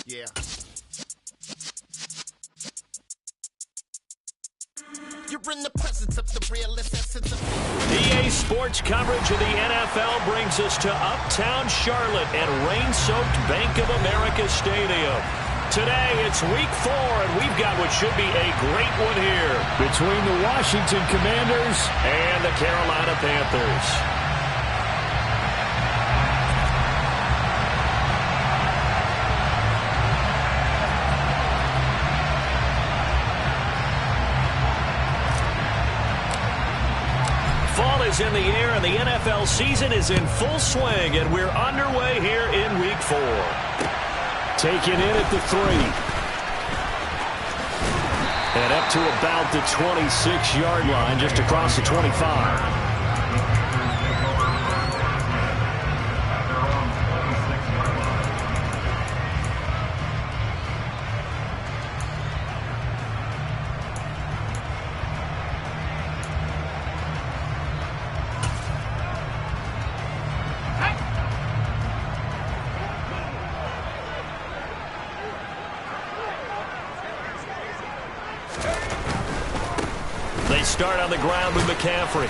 Yeah. You're in the presence of the realest essence of EA Sports coverage of the NFL brings us to uptown Charlotte at rain-soaked Bank of America Stadium. Today, it's week 4, and we've got what should be a great one here between the Washington Commanders and the Carolina Panthers. Fall is in the air, and the NFL season is in full swing, and we're underway here in week 4. Taken in at the 3. And up to about the 26-yard line, just across the 25. Start on the ground with McCaffrey.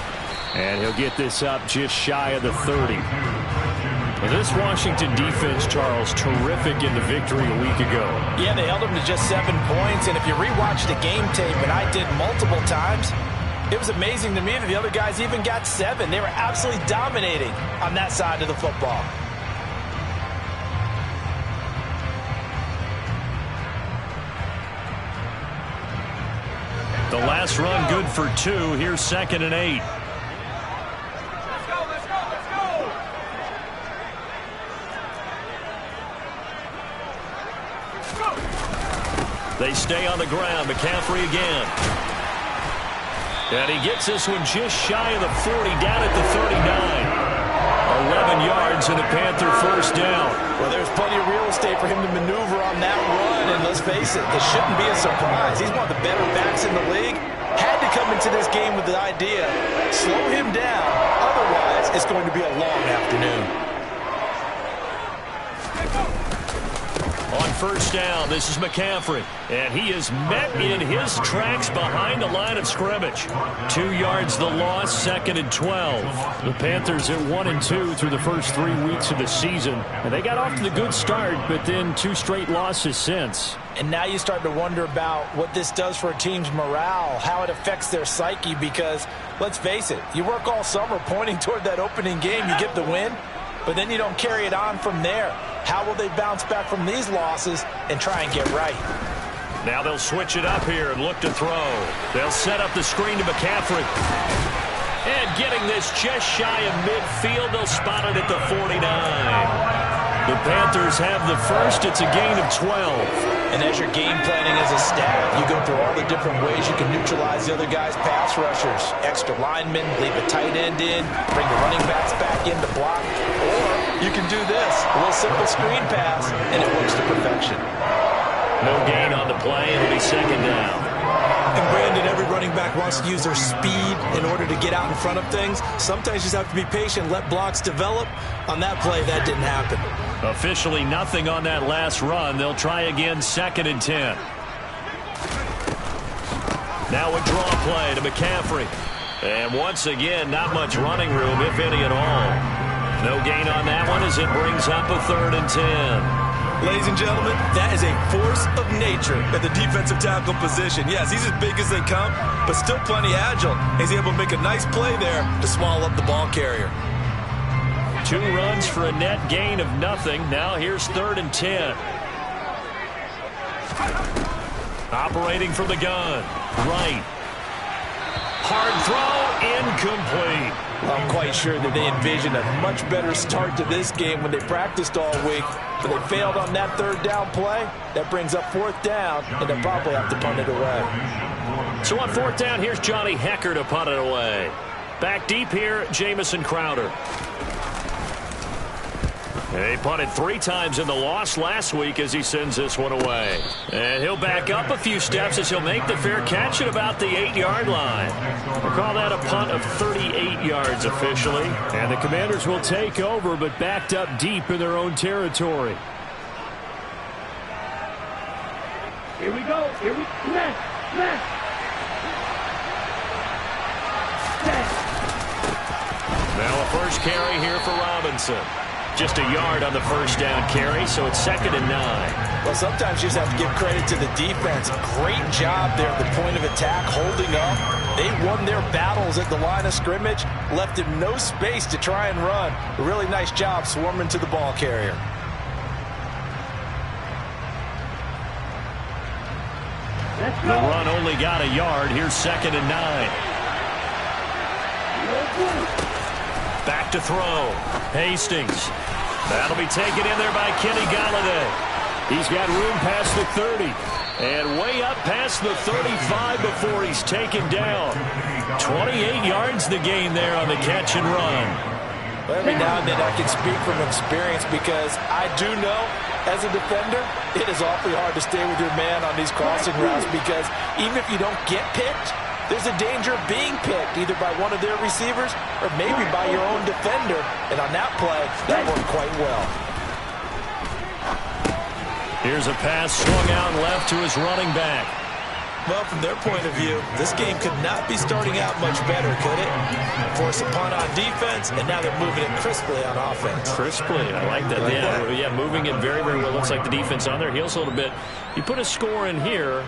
And he'll get this up just shy of the 30. Well, this Washington defense, Charles, terrific in the victory a week ago. Yeah, they held them to just 7 points. And if you rewatch the game tape, and I did multiple times, it was amazing to me that the other guys even got 7. They were absolutely dominating on that side of the football. The last run good for 2. Here's 2nd and 8. They stay on the ground. McCaffrey again. And he gets this one just shy of the 40, down at the 39. 11 yards and a Panther first down. Well, there's plenty of real estate for him to maneuver on that run, and let's face it, this shouldn't be a surprise. He's one of the better backs in the league. Had to come into this game with the idea, slow him down, otherwise it's going to be a long afternoon. On first down, this is McCaffrey, and he is met in his tracks behind the line of scrimmage. 2 yards the loss, 2nd and 12. The Panthers at 1-2 through the first 3 weeks of the season, and they got off to the good start, but then 2 straight losses since. And now you start to wonder about what this does for a team's morale, how it affects their psyche, because let's face it, you work all summer pointing toward that opening game, you get the win, but then you don't carry it on from there. How will they bounce back from these losses and try and get right? Now they'll switch it up here and look to throw. They'll set up the screen to McCaffrey. And getting this just shy of midfield, they'll spot it at the 49. The Panthers have the first. It's a gain of 12. And as you're game planning as a staff, you go through all the different ways you can neutralize the other guy's pass rushers. Extra linemen, leave a tight end in, bring the running backs back in to block. Or you can do this, a little simple screen pass, and it works to perfection. No gain on the play. It'll be 2nd down. And Brandon, every running back wants to use their speed in order to get out in front of things. Sometimes you just have to be patient, let blocks develop. On that play, that didn't happen. Officially nothing on that last run. They'll try again, 2nd and 10. Now a draw play to McCaffrey. And once again, not much running room, if any at all. No gain on that one as it brings up a 3rd and 10. Ladies and gentlemen, that is a force of nature at the defensive tackle position. Yes, he's as big as they come, but still plenty agile. He's able to make a nice play there to swallow up the ball carrier. 2 runs for a net gain of nothing. Now here's 3rd and 10. Operating from the gun. Right. Hard throw, incomplete. I'm quite sure that they envisioned a much better start to this game when they practiced all week, but they failed on that 3rd down play. That brings up 4th down, and they'll probably have to punt it away. So on 4th down, here's Johnny Hecker to punt it away. Back deep here, Jamison Crowder. He punted 3 times in the loss last week as he sends this one away. And he'll back up a few steps as he'll make the fair catch at about the 8-yard line. We'll call that a punt of 38 yards officially. And the Commanders will take over, but backed up deep in their own territory. Here we go. Left. Now a first carry here for Robinson. Just a yard on the first down carry, so it's 2nd and 9. Well, sometimes you just have to give credit to the defense. Great job there at the point of attack, holding up. They won their battles at the line of scrimmage, left him no space to try and run. A really nice job swarming to the ball carrier. The run only got a yard. Here's 2nd and 9. Back to throw. Hastings. That'll be taken in there by Kenny Galladay. He's got room past the 30. And way up past the 35 before he's taken down. 28 yards the gain there on the catch and run. Well, every now and then I can speak from experience because I do know, as a defender, it is awfully hard to stay with your man on these crossing routes because even if you don't get picked, there's a danger of being picked either by one of their receivers or maybe by your own defender. And on that play, that worked quite well. Here's a pass swung out left to his running back. Well, from their point of view, this game could not be starting out much better, could it? Force a punt on defense, and now they're moving it crisply on offense. Crisply, I like that. Yeah, moving it very, very well. Looks like the defense on their heels a little bit. You put a score in here,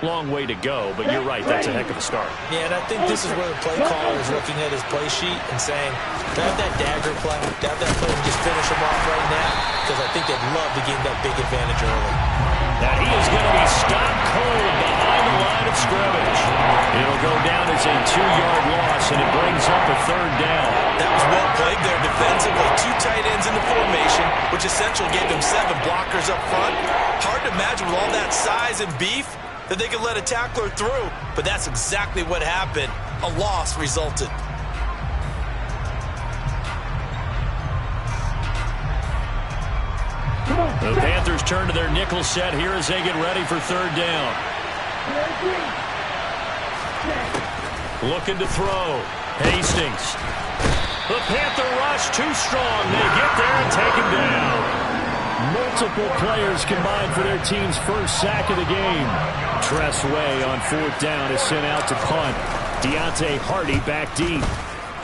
long way to go, but you're right, that's a heck of a start. Yeah, and I think this is where the play caller is looking at his play sheet and saying, to have that dagger play, to have that play and just finish him off right now, because I think they'd love to gain that big advantage early. Now he is going to be stopped cold behind the line of scrimmage. It'll go down as a 2-yard loss, and it brings up a 3rd down. That was well played there defensively. 2 tight ends in the formation, which essentially gave them 7 blockers up front. Hard to imagine with all that size and beef that they could let a tackler through, but that's exactly what happened. A loss resulted. The Panthers turn to their nickel set here as they get ready for 3rd down. Looking to throw. Hastings. The Panther rush too strong. They get there and take him down. Multiple players combined for their team's first sack of the game. Tress Way on 4th down is sent out to punt. Deontay Hardy back deep.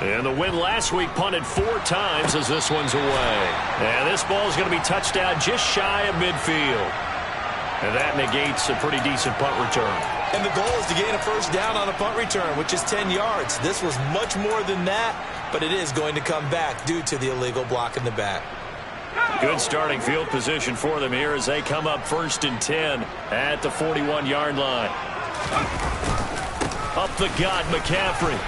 And the win last week punted 4 times as this one's away. And this ball is going to be touched down just shy of midfield. And that negates a pretty decent punt return. And the goal is to gain a first down on a punt return, which is 10 yards. This was much more than that, but it is going to come back due to the illegal block in the back. Good starting field position for them here as they come up 1st and 10 at the 41-yard line. Up the gut, McCaffrey.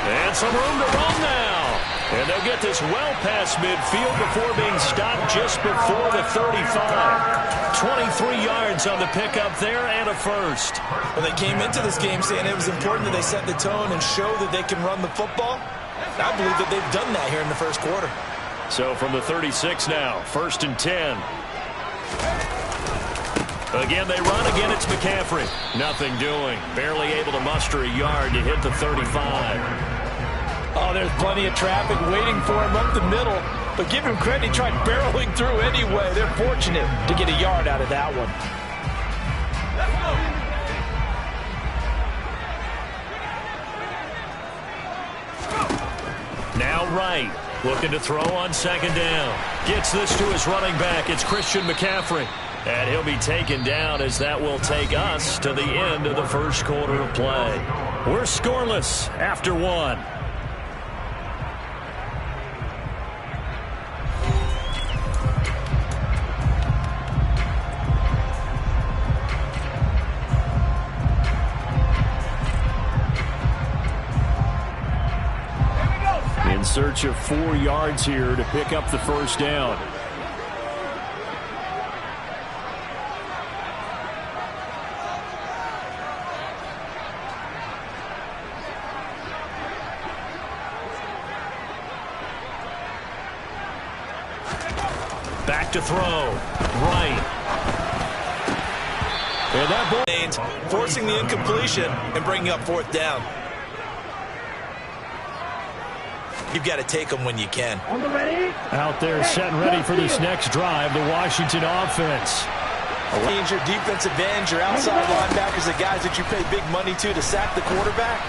And some room to run now. And they'll get this well past midfield before being stopped just before the 35. 23 yards on the pickup there and a first. Well, they came into this game saying it was important that they set the tone and show that they can run the football. I believe that they've done that here in the first quarter. So from the 36 now, 1st and 10. Again, they run. Again, it's McCaffrey. Nothing doing. Barely able to muster a yard to hit the 35. Oh, there's plenty of traffic waiting for him up the middle. But give him credit, he tried barreling through anyway. They're fortunate to get a yard out of that one. Now right. Looking to throw on 2nd down. Gets this to his running back. It's Christian McCaffrey. And he'll be taken down as that will take us to the end of the first quarter of play. We're scoreless after 1. In search of 4 yards here to pick up the first down. Back to throw. Right. And that ball forcing the incompletion and bringing up 4th down. You've got to take them when you can. Out there set and ready for this next drive, the Washington offense. Means your defensive ends, your outside linebackers, the guys that you pay big money to sack the quarterback.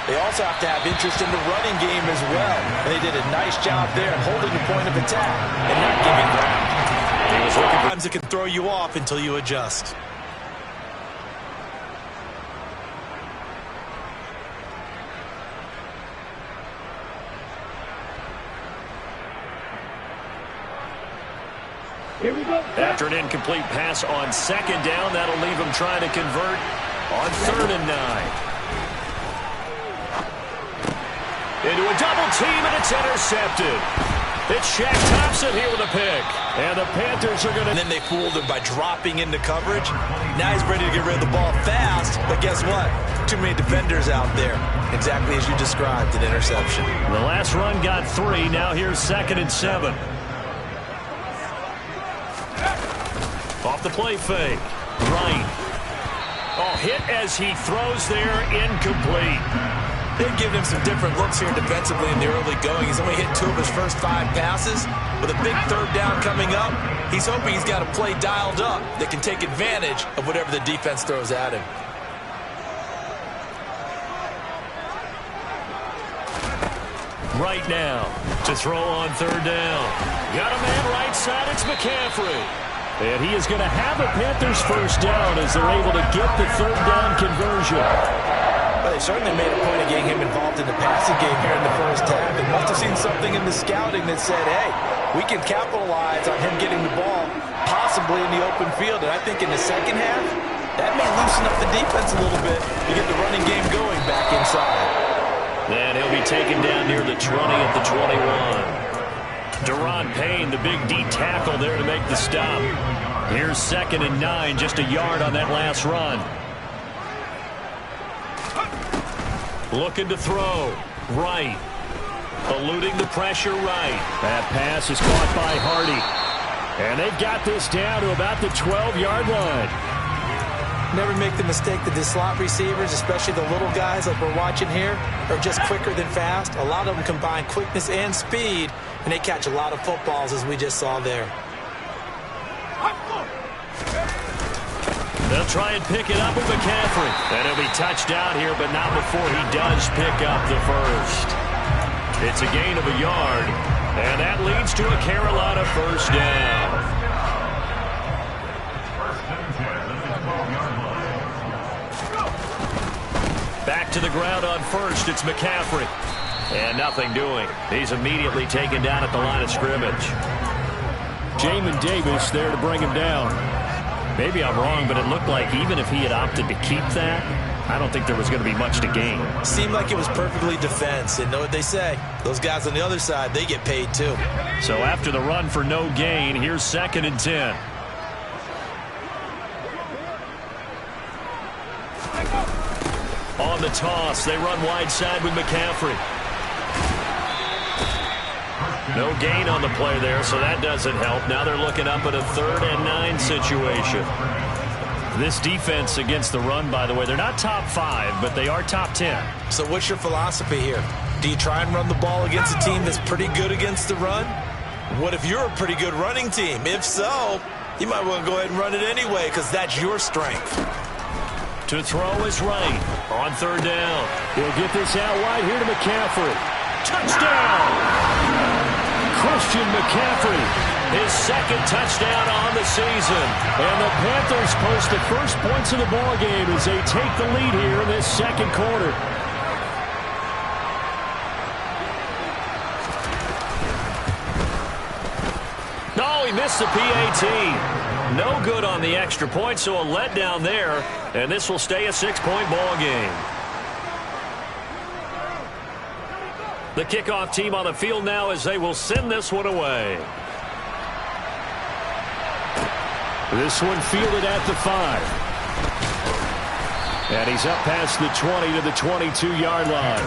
They also have to have interest in the running game as well. And they did a nice job there in holding the point of attack and not giving ground. He was looking for times it can throw you off until you adjust. Here we go. After an incomplete pass on second down, that'll leave him trying to convert on 3rd and 9. Into a double team, and it's intercepted. It's Shaq Thompson here with a pick. And the Panthers are going to... And then they fooled him by dropping into coverage. Now he's ready to get rid of the ball fast. But guess what? Too many defenders out there. Exactly as you described, an interception. The last run got 3. Now here's 2nd and 7. Off the play fake. Right. Oh, hit as he throws there. Incomplete. They've given him some different looks here defensively in the early going. He's only hit 2 of his first 5 passes. With a big 3rd down coming up, he's hoping he's got a play dialed up that can take advantage of whatever the defense throws at him. Right now to throw on 3rd down. Got a man right side. It's McCaffrey. And he is going to have a Panthers first down as they're able to get the 3rd down conversion. Well, they certainly made a point of getting him involved in the passing game here in the first half. They must have seen something in the scouting that said, hey, we can capitalize on him getting the ball possibly in the open field. And I think in the second half, that may loosen up the defense a little bit to get the running game going back inside. And he'll be taken down near the 20 at the 21. Deron Payne, the big D tackle there to make the stop. Here's 2nd and 9, just a yard on that last run. Looking to throw. Right. Eluding the pressure right. That pass is caught by Hardy. And they've got this down to about the 12-yard line. Never make the mistake that the slot receivers, especially the little guys like we're watching here, are just quicker than fast. A lot of them combine quickness and speed, and they catch a lot of footballs, as we just saw there. They'll try and pick it up with McCaffrey. And he'll be touched down here, but not before he does pick up the first. It's a gain of a yard, and that leads to a Carolina first down. Back to the ground on first. It's McCaffrey. And nothing doing. He's immediately taken down at the line of scrimmage. Jamin Davis there to bring him down. Maybe I'm wrong, but it looked like even if he had opted to keep that, I don't think there was going to be much to gain. Seemed like it was perfectly defense. And know what they say? Those guys on the other side, they get paid too. So after the run for no gain, here's 2nd and 10. On the toss, they run wide side with McCaffrey. No gain on the play there, so that doesn't help. Now they're looking up at a 3rd and 9 situation. This defense against the run, by the way, they're not top 5, but they are top 10. So what's your philosophy here? Do you try and run the ball against a team that's pretty good against the run? What if you're a pretty good running team? If so, you might want to go ahead and run it anyway because that's your strength. To throw is right on 3rd down. He'll get this out wide here to McCaffrey. Touchdown! Christian McCaffrey, his 2nd touchdown on the season. And the Panthers post the first points of the ball game as they take the lead here in this 2nd quarter. No, he missed the PAT. No good on the extra point, so a letdown there. And this will stay a 6-point ball game. The kickoff team on the field now as they will send this one away. This one fielded at the 5. And he's up past the 20 to the 22-yard line.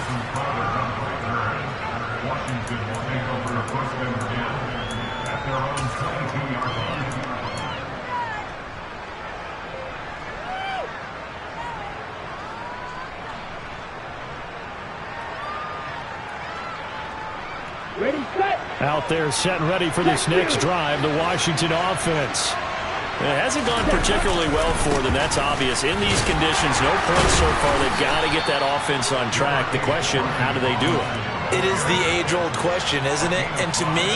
Ready, set. Out there set and ready for this next drive, the Washington offense. It hasn't gone particularly well for them. That's obvious. In these conditions, no points so far. They've got to get that offense on track. The question, how do they do it? It is the age-old question, isn't it? And to me,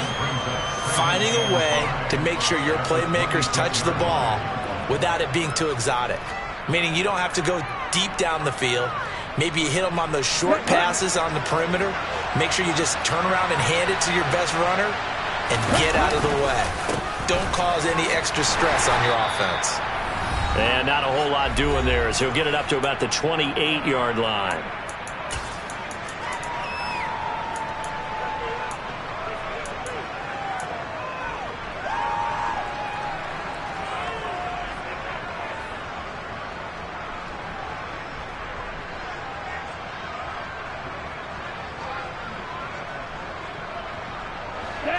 finding a way to make sure your playmakers touch the ball without it being too exotic. Meaning you don't have to go deep down the field. Maybe you hit them on those short passes on the perimeter. Make sure you just turn around and hand it to your best runner and get out of the way. Don't cause any extra stress on your offense. And not a whole lot doing there as he'll get it up to about the 28-yard line.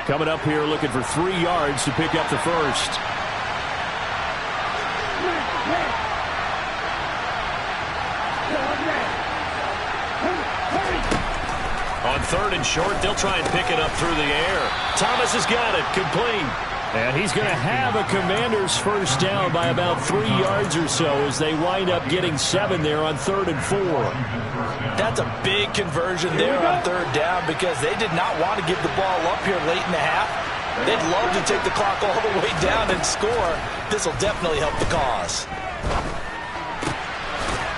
Coming up here looking for 3 yards to pick up the first. On 3rd and short, they'll try and pick it up through the air. Thomas has got it, complete. And he's going to have a Commanders first down by about 3 yards or so as they wind up getting 7 there on 3rd and 4. That's a big conversion there on 3rd down because they did not want to give the ball up here late in the half. They'd love to take the clock all the way down and score. This will definitely help the cause.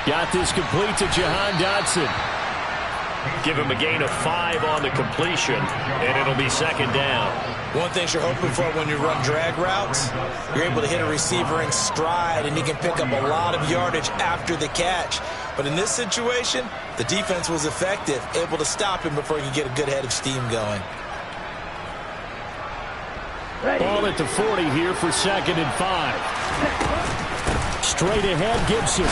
Got this complete to Jahan Dotson. Give him a gain of 5 on the completion, and it'll be 2nd down. One thing you're hoping for when you run drag routes, you're able to hit a receiver in stride, and he can pick up a lot of yardage after the catch. But in this situation, the defense was effective, able to stop him before he could get a good head of steam going. Ball at the 40 here for 2nd and 5. Straight ahead, Gibson.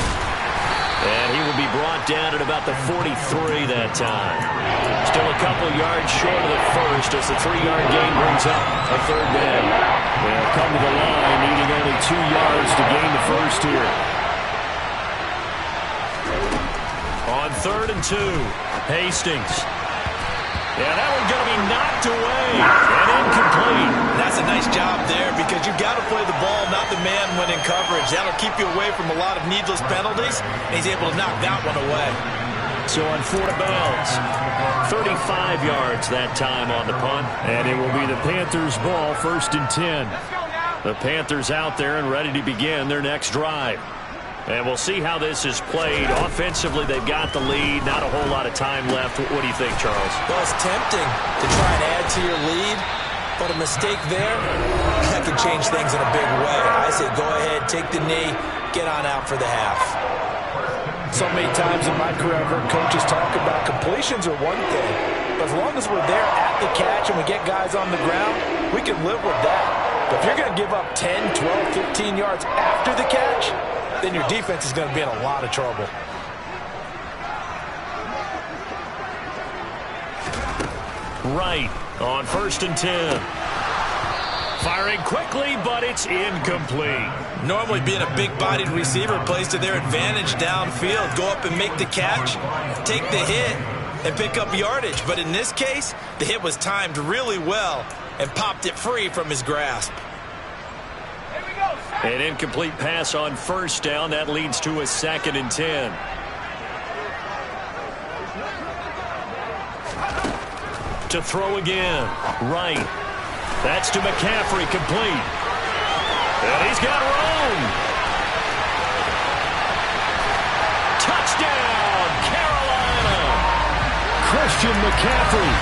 And he will be brought down at about the 43 that time. Still a couple yards short of the first as the 3-yard gain brings up a 3rd down. They'll come to the line needing only 2 yards to gain the first here. On 3rd and 2, Hastings. Yeah, that one's going to be knocked away and incomplete. That's a nice job there because you've got to play the ball, not the man when in coverage. That'll keep you away from a lot of needless penalties, and he's able to knock that one away. So on 4 to bounds, 35 yards that time on the punt, and it will be the Panthers' ball, 1st and 10. The Panthers out there and ready to begin their next drive. And we'll see how this is played. Offensively, they've got the lead. Not a whole lot of time left. What do you think, Charles? Well, it's tempting to try and add to your lead, but a mistake there, that could change things in a big way. I say go ahead, take the knee, get on out for the half. So many times in my career, I've heard coaches talk about completions are one thing. But as long as we're there at the catch and we get guys on the ground, we can live with that. But if you're going to give up 10, 12, 15 yards after the catch, then your defense is going to be in a lot of trouble. Right on 1st and 10. Firing quickly, but it's incomplete. Normally being a big-bodied receiver plays to their advantage downfield. Go up and make the catch, take the hit, and pick up yardage. But in this case, the hit was timed really well and popped it free from his grasp. An incomplete pass on 1st down. That leads to a 2nd and 10. To throw again. Right. That's to McCaffrey, complete. And he's got room. Touchdown, Carolina. Christian McCaffrey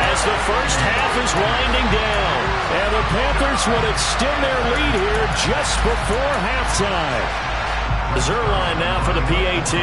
as the first half is winding down. And the Panthers would extend their lead here just before halftime. Zerline now for the PAT.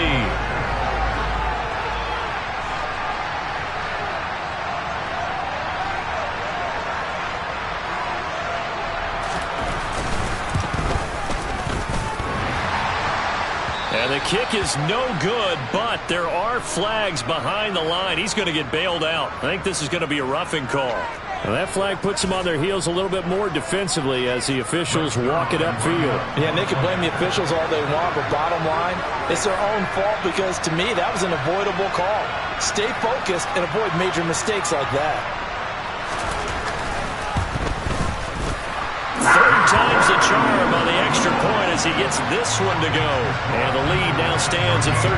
And the kick is no good, but there are flags behind the line. He's going to get bailed out. I think this is going to be a roughing call. Well, that flag puts them on their heels a little bit more defensively as the officials walk it upfield. Yeah, and they can blame the officials all they want, but bottom line, it's their own fault because, to me, that was an avoidable call. Stay focused and avoid major mistakes like that. 3rd times the charm on the extra point as he gets this one to go. And the lead now stands at 13.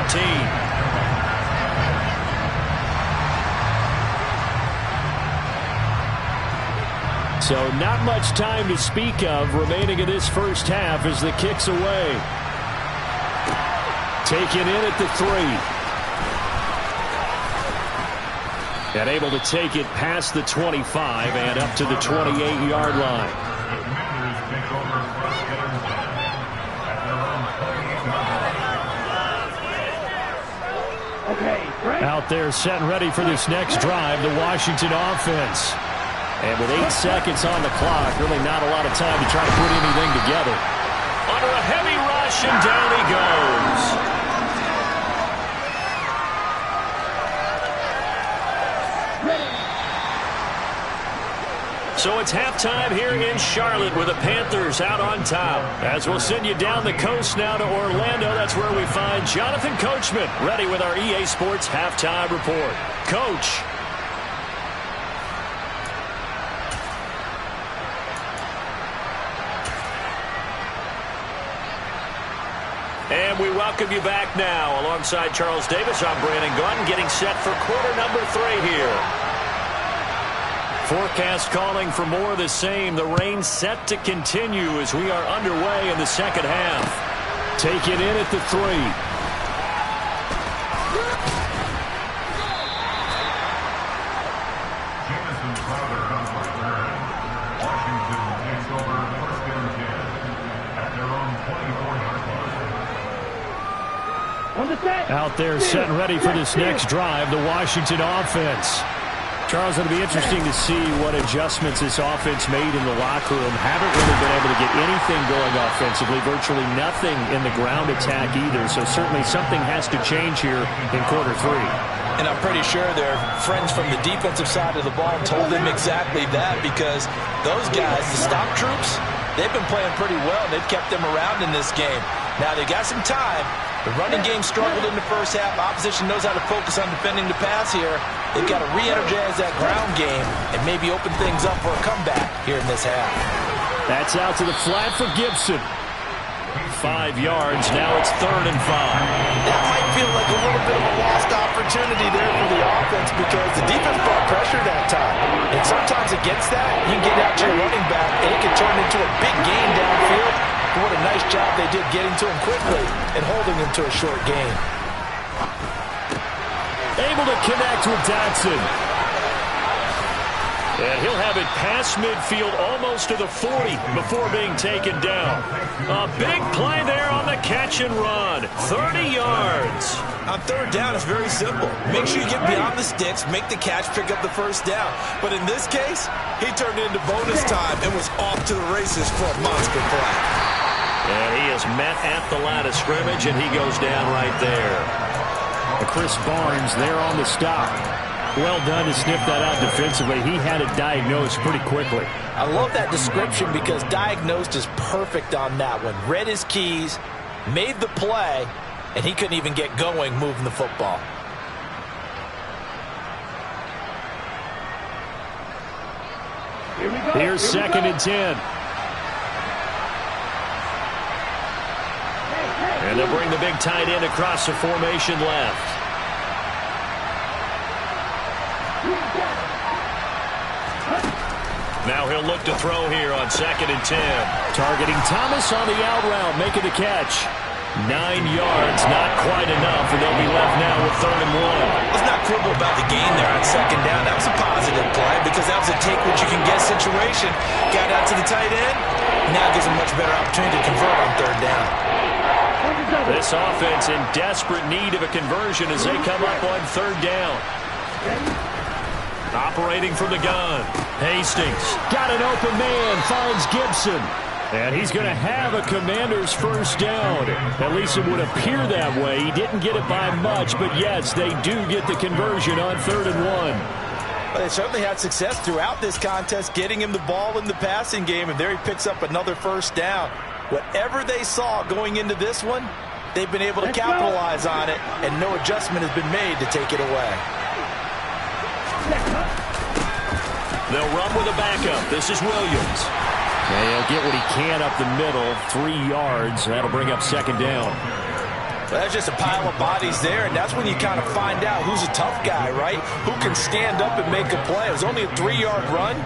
So not much time to speak of remaining in this first half as the kick's away. Taken in at the 3. And able to take it past the 25 and up to the 28-yard line. Out there set and ready for this next drive, the Washington offense. And with 8 seconds on the clock, really not a lot of time to try to put anything together. Under a heavy rush, and down he goes. So it's halftime here in Charlotte with the Panthers out on top. As we'll send you down the coast now to Orlando, that's where we find Jonathan Coachman ready with our EA Sports halftime report. Coach. And we welcome you back now. Alongside Charles Davis, I'm Brandon Gunn, getting set for quarter number 3 here. Forecast calling for more of the same. The rain set to continue as we are underway in the second half. Taken in at the 3. Out there set and ready for this next drive, the Washington offense. Charles, it'll be interesting to see what adjustments this offense made in the locker room. Haven't really been able to get anything going offensively, virtually nothing in the ground attack either. So certainly something has to change here in quarter 3. And I'm pretty sure their friends from the defensive side of the ball told them exactly that, because those guys, the stop troops, they've been playing pretty well. They've kept them around in this game. Now they got some time. The running game struggled in the first half. Opposition knows how to focus on defending the pass here. They've got to re-energize that ground game and maybe open things up for a comeback here in this half. That's out to the flat for Gibson. 5 yards. Now it's 3rd and 5. That might feel like a little bit of a lost opportunity there for the offense, because the defense brought pressure that time. And sometimes against that, you can get out to your running back and it can turn into a big gain downfield. What a nice job they did getting to him quickly and holding him to a short gain. Able to connect with Dotson. And he'll have it past midfield almost to the 40 before being taken down. A big play there on the catch and run. 30 yards. On 3rd down, it's very simple. Make sure you get beyond the sticks, make the catch, pick up the 1st down. But in this case, he turned it into bonus time and was off to the races for a monster play. And he is met at the line of scrimmage, and he goes down right there. Chris Barnes there on the stop. Well done to sniff that out defensively. He had it diagnosed pretty quickly. I love that description, because diagnosed is perfect on that one. Read his keys, made the play, and he couldn't even get going moving the football. Here's 2nd and 10. And they'll bring the big tight end across the formation left. Now he'll look to throw here on 2nd and 10. Targeting Thomas on the out route, making the catch. 9 yards, not quite enough, and they'll be left now with 3rd and 1. Let's not quibble about the gain there on 2nd down. That was a positive play, because that was a take-what-you-can-get situation. Got out to the tight end. Now gives a much better opportunity to convert on 3rd down. This offense in desperate need of a conversion as they come up on 3rd down. Operating from the gun. Hastings got an open man, finds Gibson. And he's going to have a Commander's 1st down. At least it would appear that way. He didn't get it by much, but yes, they do get the conversion on 3rd and 1. Well, they certainly had success throughout this contest getting him the ball in the passing game, and there he picks up another 1st down. Whatever they saw going into this one, they've been able to capitalize on it, and no adjustment has been made to take it away. They'll run with a backup. This is Williams. And he'll get what he can up the middle, 3 yards. That'll bring up second down. That's just a pile of bodies there, and that's when you kind of find out who's a tough guy, right? Who can stand up and make a play. It was only a 3-yard run,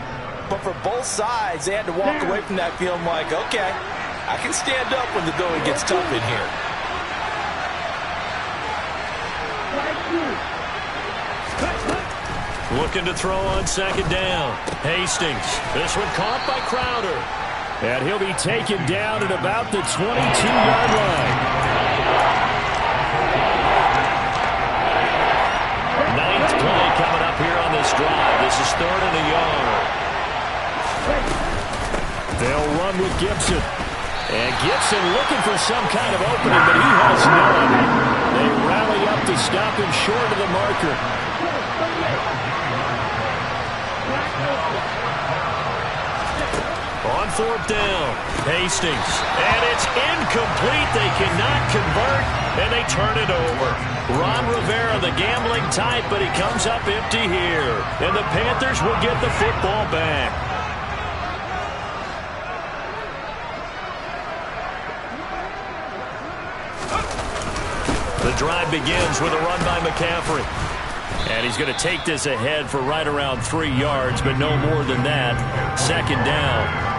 but for both sides, they had to walk away from that feeling like, okay, I can stand up when the going gets tough in here. Looking to throw on second down. Hastings. This one caught by Crowder. And he'll be taken down at about the 22-yard line. Ninth play coming up here on this drive. This is 3rd and a yard. They'll run with Gibson. And Gibson looking for some kind of opening, but he has none. They rally up to stop him short of the marker. On 4th down, Hastings. And it's incomplete. They cannot convert, and they turn it over. Ron Rivera, the gambling type, but he comes up empty here. And the Panthers will get the football back. The drive begins with a run by McCaffrey. And he's going to take this ahead for right around 3 yards, but no more than that. Second down.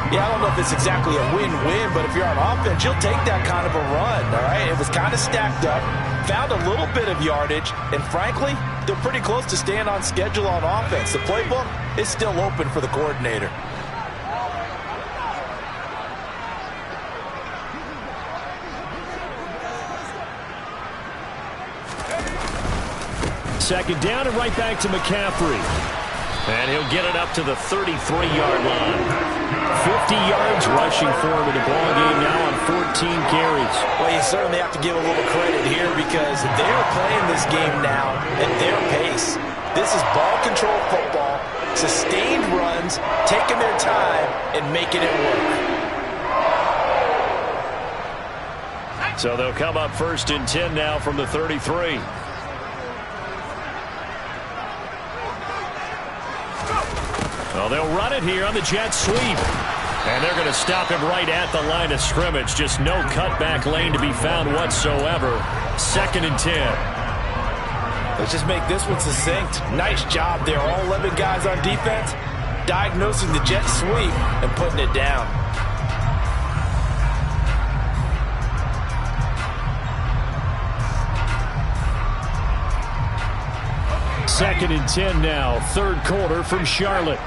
Yeah, I don't know if it's exactly a win-win, but if you're on offense, you'll take that kind of a run, all right? It was kind of stacked up, found a little bit of yardage, and frankly, they're pretty close to staying on schedule on offense. The playbook is still open for the coordinator. Second down and right back to McCaffrey. And he'll get it up to the 33-yard line. 50 yards rushing for him in the ballgame now on 14 carries. Well, you certainly have to give a little credit here because they're playing this game now at their pace. This is ball control football, sustained runs, taking their time, and making it work. So they'll come up 1st and 10 now from the 33. Well, they'll run it here on the jet sweep. And they're going to stop him right at the line of scrimmage. Just no cutback lane to be found whatsoever. 2nd and 10. Let's just make this one succinct. Nice job there. All 11 guys on defense diagnosing the jet sweep and putting it down. Second and 10 now. 3rd quarter from Charlotte.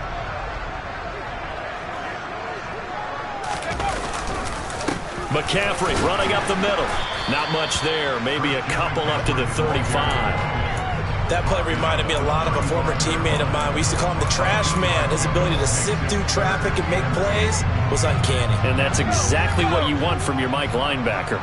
McCaffrey running up the middle. Not much there. Maybe a couple up to the 35. That play reminded me a lot of a former teammate of mine. We used to call him the trash man. His ability to sift through traffic and make plays was uncanny. And that's exactly what you want from your Mike linebacker.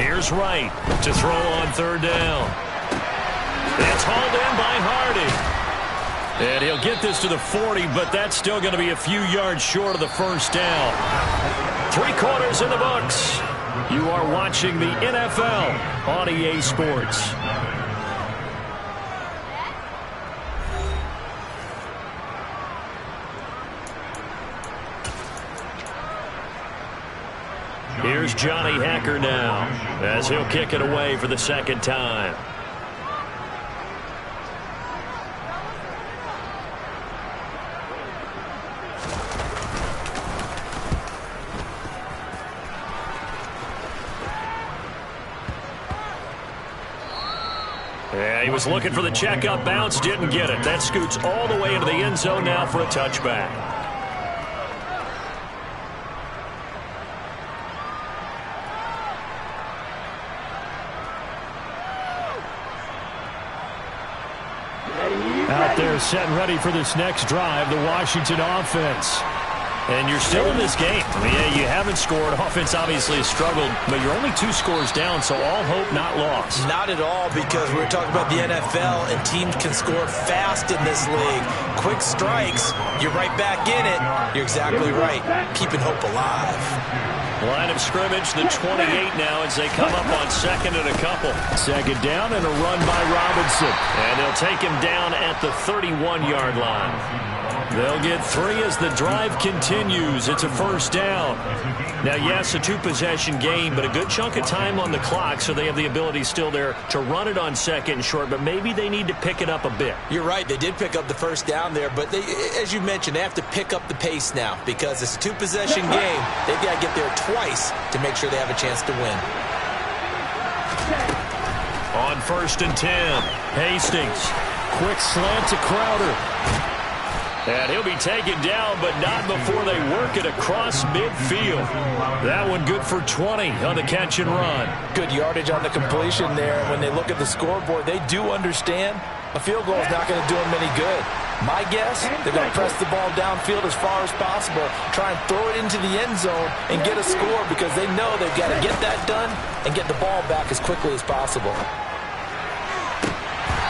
Here's Wright to throw on 3rd down. It's hauled in by Hardy. And he'll get this to the 40, but that's still going to be a few yards short of the 1st down. 3 quarters in the books. You are watching the NFL on EA Sports. Here's Johnny Hacker now as he'll kick it away for the 2nd time. Yeah, he was looking for the checkup bounce, didn't get it. That scoots all the way into the end zone now for a touchback. Out there set and ready for this next drive, the Washington offense. And you're still in this game. I mean, yeah, you haven't scored. Offense obviously has struggled, but you're only 2 scores down, so all hope not lost. Not at all, because we're talking about the NFL, and teams can score fast in this league. Quick strikes, you're right back in it. You're exactly right. Keeping hope alive. Line of scrimmage, the 28 now as they come up on second and a couple. Second down and a run by Robinson. And they'll take him down at the 31-yard line. They'll get 3 as the drive continues. It's a first down. Now, yes, a 2-possession game, but a good chunk of time on the clock, so they have the ability still there to run it on second and short, but maybe they need to pick it up a bit. You're right. They did pick up the first down there, but they, as you mentioned, they have to pick up the pace now because it's a 2-possession game. They've got to get there twice to make sure they have a chance to win. On first and 10, Hastings. Quick slant to Crowder. And he'll be taken down, but not before they work it across midfield. That one good for 20 on the catch and run. Good yardage on the completion there. When they look at the scoreboard, they do understand a field goal is not going to do them any good. My guess, they're going to press the ball downfield as far as possible, try and throw it into the end zone and get a score because they know they've got to get that done and get the ball back as quickly as possible.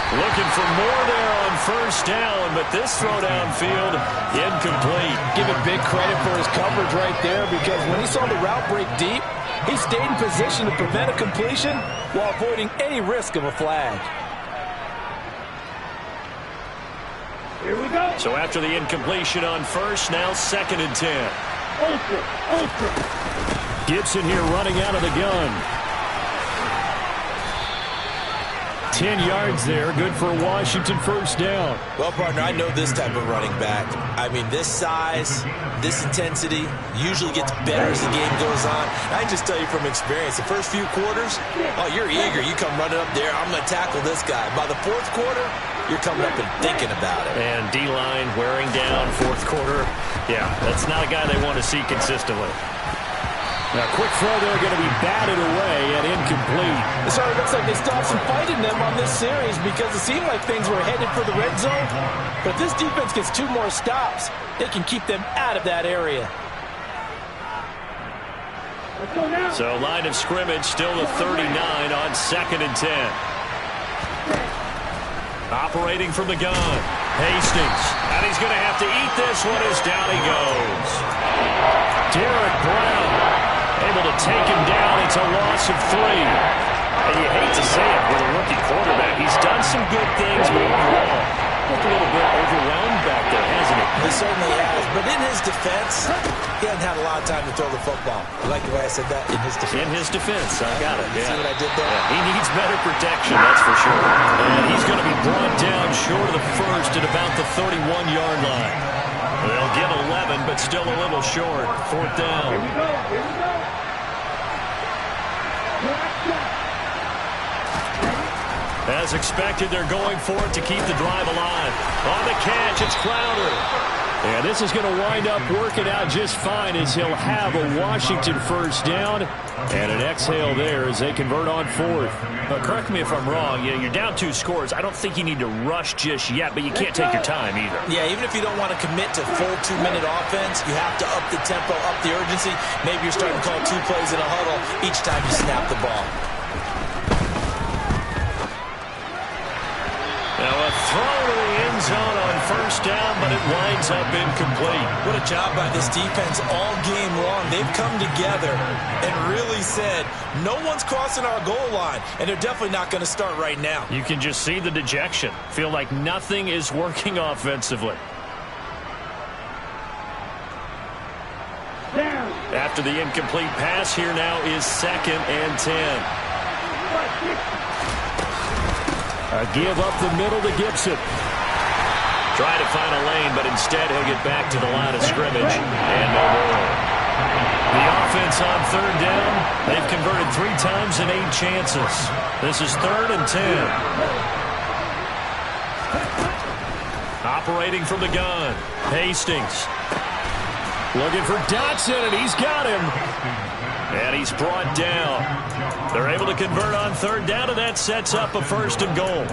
Looking for more there on first down, but this throw downfield incomplete. Give it big credit for his coverage right there because when he saw the route break deep, he stayed in position to prevent a completion while avoiding any risk of a flag. Here we go. So after the incompletion on first, now second and 10. Ultra. Gibson here running out of the gun. 10 yards there, good for Washington first down. Well, partner, I know this type of running back. I mean, this size, this intensity usually gets better as the game goes on. I can just tell you from experience, the first few quarters, oh, you're eager. You come running up there, I'm going to tackle this guy. By the fourth quarter, you're coming up and thinking about it. And D-line wearing down fourth quarter. Yeah, that's not a guy they want to see consistently. Now, quick throw there, going to be batted away and incomplete. So it looks like they still have some fight in them on this series because it seemed like things were headed for the red zone. But if this defense gets 2 more stops, they can keep them out of that area. So line of scrimmage still the 39 on second and 10. Operating from the gun, Hastings. And he's going to have to eat this one as down he goes. Derek Brown. Able to take him down. It's a loss of 3. And you hate to say it with a rookie quarterback. He's done some good things, but overall, looked a little bit overwhelmed back there, hasn't he? He certainly has. But in his defense, he hasn't had a lot of time to throw the football. You like the way I said that? In his defense. In his defense. I got it. Yeah. See what I did there? Yeah, he needs better protection, that's for sure. And he's going to be brought down short of the first at about the 31-yard line. They'll get 11, but still a little short. Fourth down. Here we go. As expected, they're going for it to keep the drive alive. On the catch, it's Crowder. And this is going to wind up working out just fine as he'll have a Washington first down and an exhale there as they convert on fourth. But correct me if I'm wrong, you're down 2 scores. I don't think you need to rush just yet, but you can't take your time either. Yeah, even if you don't want to commit to full 2-minute offense, you have to up the tempo, up the urgency. Maybe you're starting to call 2 plays in a huddle each time you snap the ball. Now a throw to the end zone on first down, but it winds up incomplete. What a job by this defense all game long. They've come together and really said, no one's crossing our goal line, and they're definitely not going to start right now. You can just see the dejection. Feel like nothing is working offensively. Down. After the incomplete pass, here now is second and 10. A give up the middle to Gibson. Try to find a lane, but instead he'll get back to the line of scrimmage and no more. The offense on third down, they've converted 3 times in 8 chances. This is third and 10. Operating from the gun, Hastings. Looking for Dotson, and he's got him. And he's brought down. They're able to convert on third down, and that sets up a 1st and goal.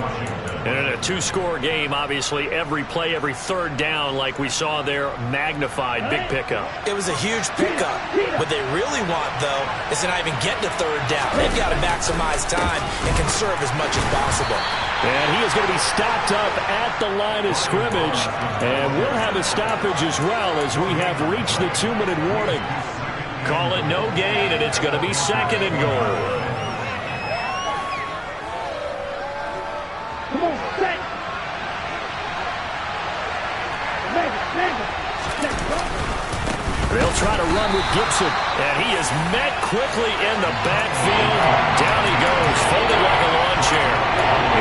And in a 2-score game, obviously, every play, every third down, like we saw there, magnified. Big pickup. It was a huge pickup. What they really want, though, is to not even get to third down. They've got to maximize time and conserve as much as possible. And he is going to be stopped up at the line of scrimmage. And we'll have a stoppage as well as we have reached the 2-minute warning. Call it no gain, and it's going to be 2nd and goal. Come on, set. They'll try to run with Gibson, and he is met quickly in the backfield. Down he goes, folded like a lawn chair.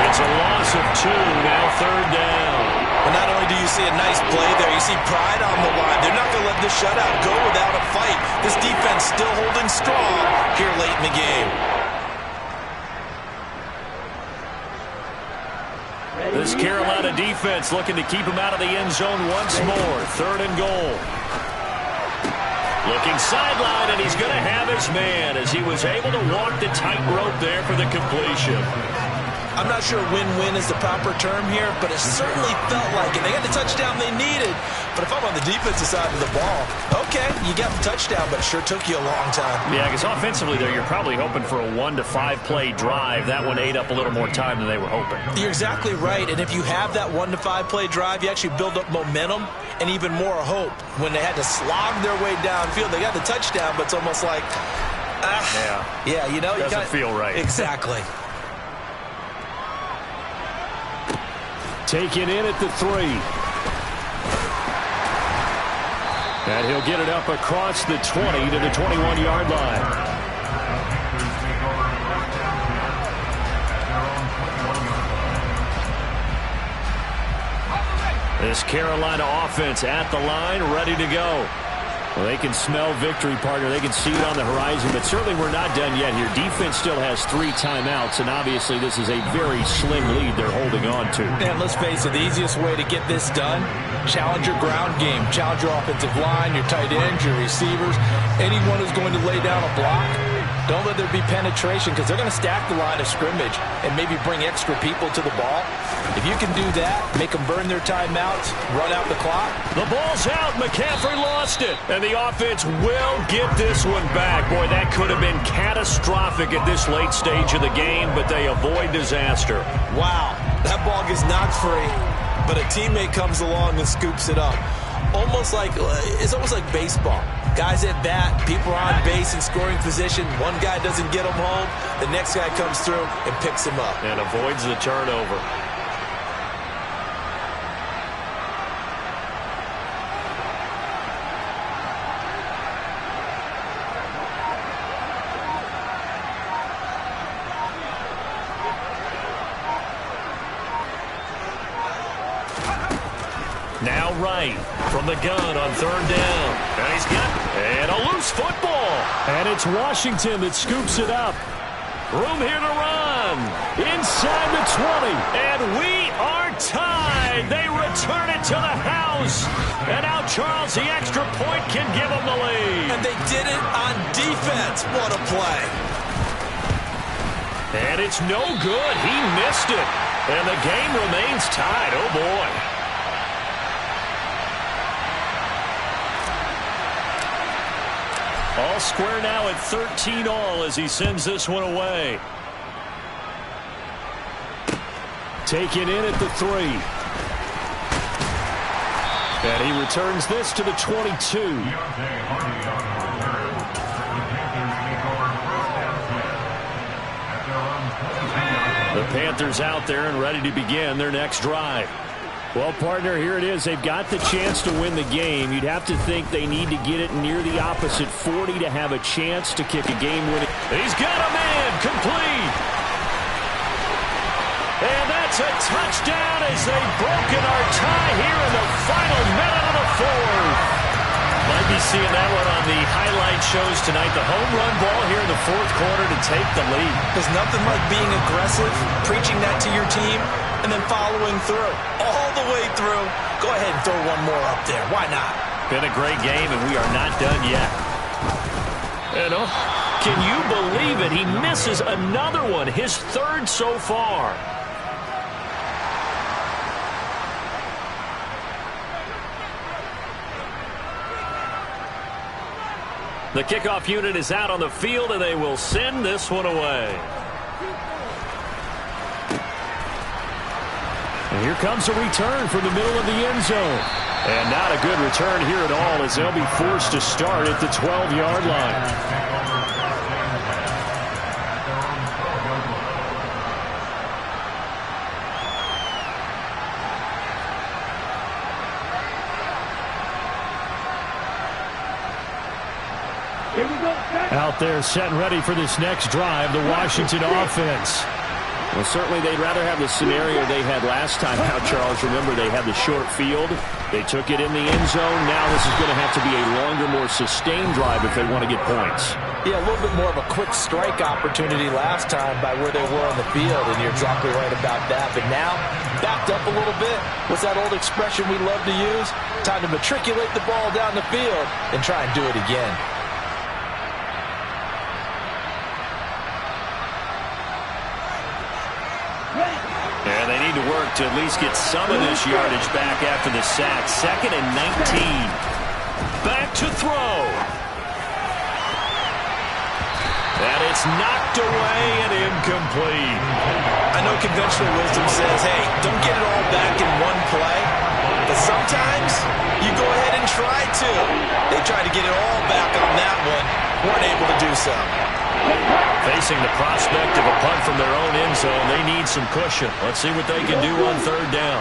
It's a loss of 2, now 3rd down. Well, not only do you see a nice play there, you see pride on the line. They're not going to let this shutout go without a fight. This defense still holding strong here late in the game. This Carolina defense looking to keep him out of the end zone once more. 3rd and goal. Looking sideline, and he's going to have his man as he was able to walk the tightrope there for the completion. I'm not sure win-win is the proper term here, but it certainly felt like it. They got the touchdown they needed, but if I'm on the defensive side of the ball, okay, you got the touchdown, but it sure took you a long time. Yeah, because offensively there, you're probably hoping for a 1 to 5 play drive. That one ate up a little more time than they were hoping. You're exactly right, and if you have that 1 to 5 play drive, you actually build up momentum and even more hope. When they had to slog their way downfield, they got the touchdown, but it's almost like, yeah, you know, doesn't feel right. Exactly. Taken in at the 3. And he'll get it up across the 20 to the 21-yard line. This Carolina offense at the line, ready to go. Well, they can smell victory, partner. They can see it on the horizon, but certainly we're not done yet here. Defense still has 3 timeouts, and obviously this is a very slim lead they're holding on to. And let's face it, the easiest way to get this done, challenge your ground game. Challenge your offensive line, your tight ends, your receivers, anyone who's going to lay down a block. Don't let there be penetration because they're going to stack the line of scrimmage and maybe bring extra people to the ball. If you can do that, make them burn their timeouts, run out the clock. The ball's out. McCaffrey lost it. And the offense will get this one back. Boy, that could have been catastrophic at this late stage of the game, but they avoid disaster. Wow, that ball gets knocked free, but a teammate comes along and scoops it up. It's almost like baseball. Guys at bat, people are on base in scoring position. One guy doesn't get him home. The next guy comes through and picks him up. And avoids the turnover. Now right from the gun on 3rd down. And he's got a loose football. And it's Washington that scoops it up. Room here to run. Inside the 20. And we are tied. They return it to the house. And now Charles, the extra point, can give them the lead. And they did it on defense. What a play. And it's no good. He missed it. And the game remains tied. Oh, boy. All square now at 13-all as he sends this one away. Taken in at the 3. And he returns this to the 22. The Panthers out there and ready to begin their next drive. Well, partner, here it is. They've got the chance to win the game. You'd have to think they need to get it near the opposite 40 to have a chance to kick a game-winning. He's got a man complete. And that's a touchdown as they've broken our tie here in the final minute of the 4th. Might be seeing that one on the highlight shows tonight. The home run ball here in the 4th quarter to take the lead. There's nothing like being aggressive, preaching that to your team, and then following through. All the way through. Go ahead and throw one more up there. Why not? Been a great game, and we are not done yet. And can you believe it? He misses another one, his third so far. The kickoff unit is out on the field, and they will send this one away. And here comes a return from the middle of the end zone. And not a good return here at all, as they'll be forced to start at the 12-yard line. Here we go. Out there set and ready for this next drive, the Washington offense. Well, certainly they'd rather have the scenario they had last time out, Charles. Remember, they had the short field. They took it in the end zone. Now this is going to have to be a longer, more sustained drive if they want to get points. Yeah, a little bit more of a quick strike opportunity last time by where they were on the field, and you're exactly right about that. But now, backed up a little bit. What's that old expression we love to use? Time to matriculate the ball down the field and try and do it again. And they need to work to at least get some of this yardage back after the sack. 2nd and 19. Back to throw. And it's knocked away and incomplete. I know conventional wisdom says, hey, don't get it all back in one play. But sometimes you go ahead and try to. They tried to get it all back on that one. Weren't able to do so. Facing the prospect of a punt from their own end zone, they need some cushion. Let's see what they can do on 3rd down.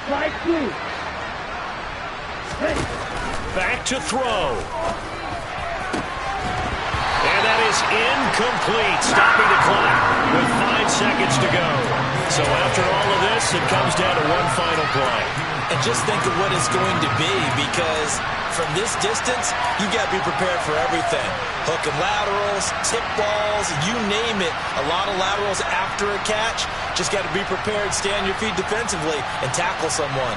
Strike 2. Hey. Back to throw. And that is incomplete. Stopping the clock with 5 seconds to go. So after all of this, it comes down to one final play. And just think of what it's going to be, because from this distance, you got to be prepared for everything. Hook and laterals, tip balls, you name it. A lot of laterals after a catch. Just got to be prepared, stay on your feet defensively, and tackle someone.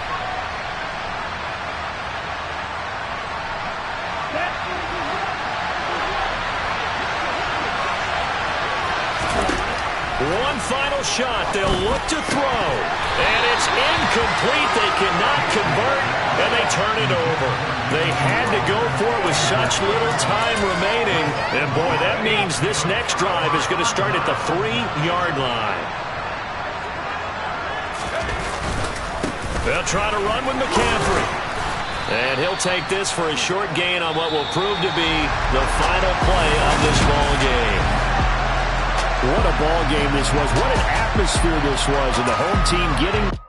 One final shot. They'll look to throw. And it's incomplete. They cannot convert, and they turn it over. They had to go for it with such little time remaining. And, boy, that means this next drive is going to start at the 3-yard line. They'll try to run with McCaffrey. And he'll take this for a short gain on what will prove to be the final play of this ball game. What a ball game this was. What an atmosphere this was. And the home team getting...